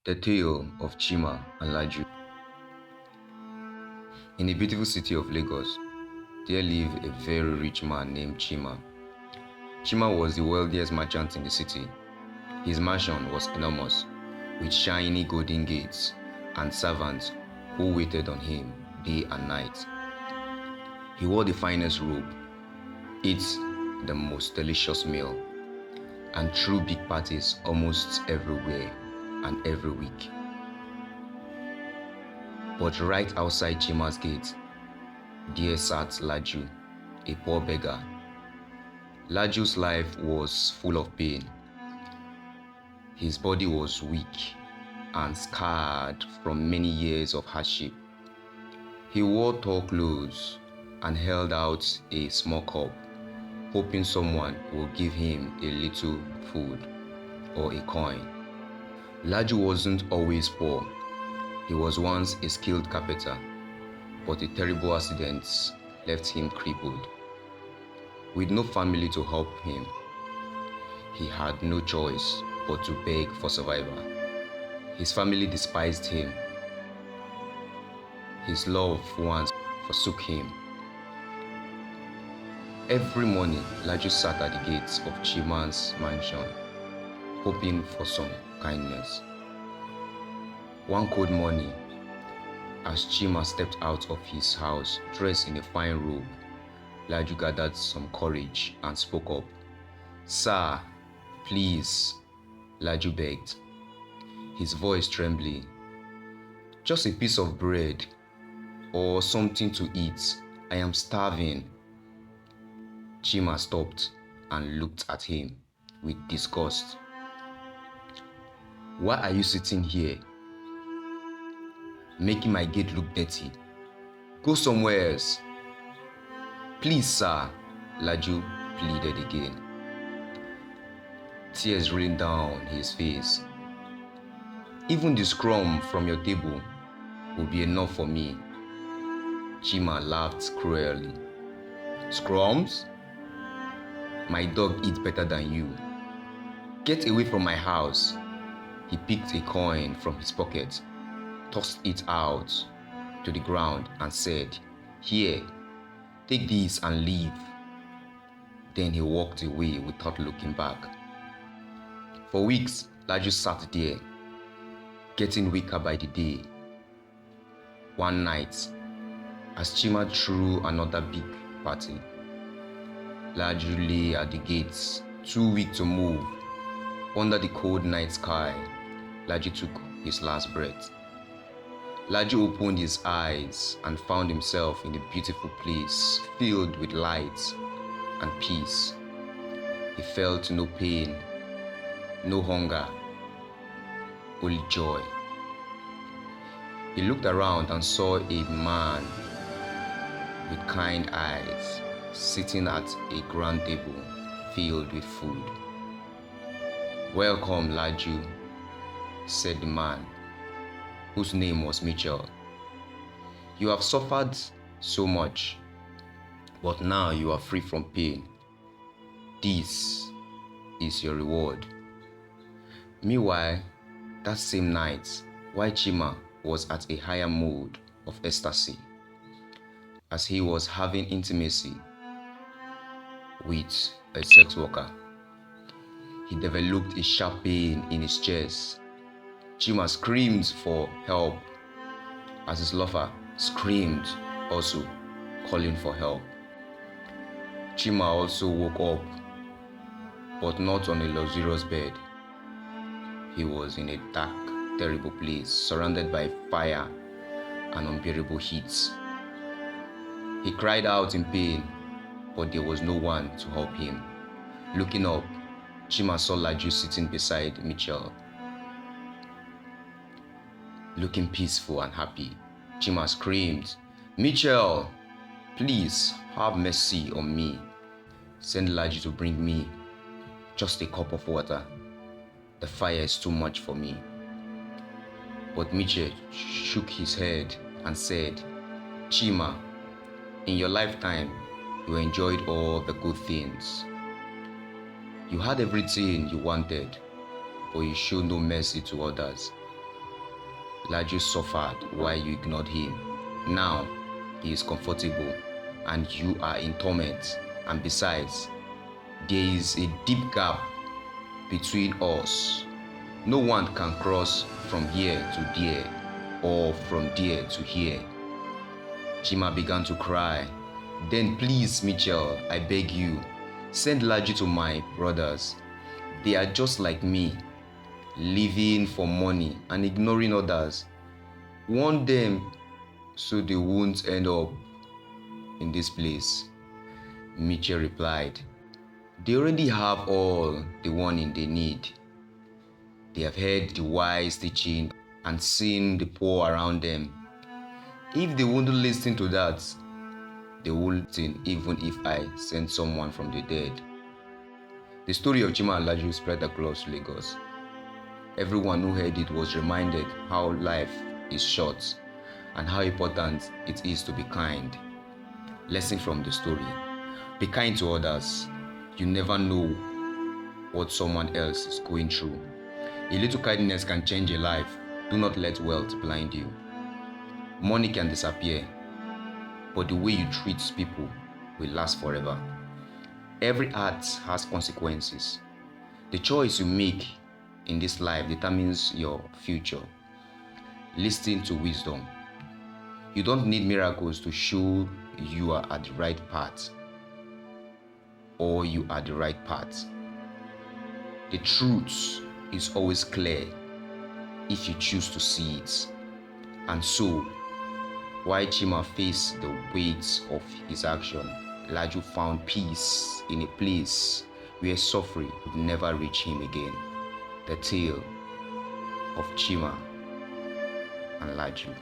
The Tale of Chima and Laju. In the beautiful city of Lagos, there lived a very rich man named Chima. Chima was the wealthiest merchant in the city. His mansion was enormous, with shiny golden gates and servants who waited on him day and night. He wore the finest robe, ate the most delicious meal, and threw big parties almost everywhere and every week. But right outside Chima's gate, there sat Laju, a poor beggar. Laju's life was full of pain. His body was weak and scarred from many years of hardship. He wore tall clothes and held out a small cup, hoping someone would give him a little food or a coin. Laju wasn't always poor. He was once a skilled carpenter, but a terrible accident left him crippled. With no family to help him, he had no choice but to beg for survival. His family despised him. His loved ones forsook him. Every morning, Laju sat at the gates of Chima's mansion, hoping for some kindness. One cold morning, as Chima stepped out of his house dressed in a fine robe, Laju gathered some courage and spoke up. "Sir, please," Laju begged, his voice trembling. "Just a piece of bread or something to eat. I am starving." Chima stopped and looked at him with disgust. "Why are you sitting here, making my gate look dirty? Go somewhere else." "Please, sir," Laju pleaded again, tears rolling down his face. "Even the scrum from your table will be enough for me." Chima laughed cruelly. "Scrums? My dog eats better than you. Get away from my house." He picked a coin from his pocket, tossed it out to the ground and said, "Here, take this and leave." Then he walked away without looking back. For weeks, Laju sat there, getting weaker by the day. One night, as Chima threw another big party, Laju lay at the gates, too weak to move. Under the cold night sky, Laju took his last breath. Laju opened his eyes and found himself in a beautiful place filled with light and peace. He felt no pain, no hunger, only joy. He looked around and saw a man with kind eyes sitting at a grand table filled with food. "Welcome, Laju," said the man, whose name was Mitchell. "You have suffered so much, but now you are free from pain. This is your reward." Meanwhile, that same night, while Chima was at a higher mood of ecstasy, as he was having intimacy with a sex worker, he developed a sharp pain in his chest. Chima screamed for help as his lover screamed, also calling for help. Chima also woke up, but not on a luxurious bed. He was in a dark, terrible place, surrounded by fire and unbearable heat. He cried out in pain, but there was no one to help him. Looking up, Chima saw Laju sitting beside Mitchell, looking peaceful and happy. Chima screamed, "Mitchell, please have mercy on me. Send Laju to bring me just a cup of water. The fire is too much for me." But Mitchell shook his head and said, "Chima, in your lifetime, you enjoyed all the good things. You had everything you wanted, but you showed no mercy to others. Laju suffered while you ignored him. Now he is comfortable and you are in torment. And besides, there is a deep gap between us. No one can cross from here to there or from there to here. Chima began to cry. Then please, Mitchell, I beg you, send Laju to my brothers. They are just like me, living for money and ignoring others. Warn them so they won't end up in this place. Mitchell replied, they already have all the warning they need. They have heard the wise teaching and seen the poor around them. If they wouldn't listen to that, they wouldn't even if I sent someone from the dead. The story of Chima and Laju spread across Lagos. Everyone who heard it was reminded how life is short and how important it is to be kind. Lesson from the story: be kind to others. You never know what someone else is going through. A little kindness can change a life. Do not let wealth blind you. Money can disappear, but the way you treat people will last forever. Every act has consequences. The choice you make in this life determines your future. Listen to wisdom. You don't need miracles to show you are at the right path or you are the right path. The truth is always clear if you choose to see it. And so, while Chima faced the weight of his action, Laju found peace in a place where suffering would never reach him again. The tale of Chima and Laju.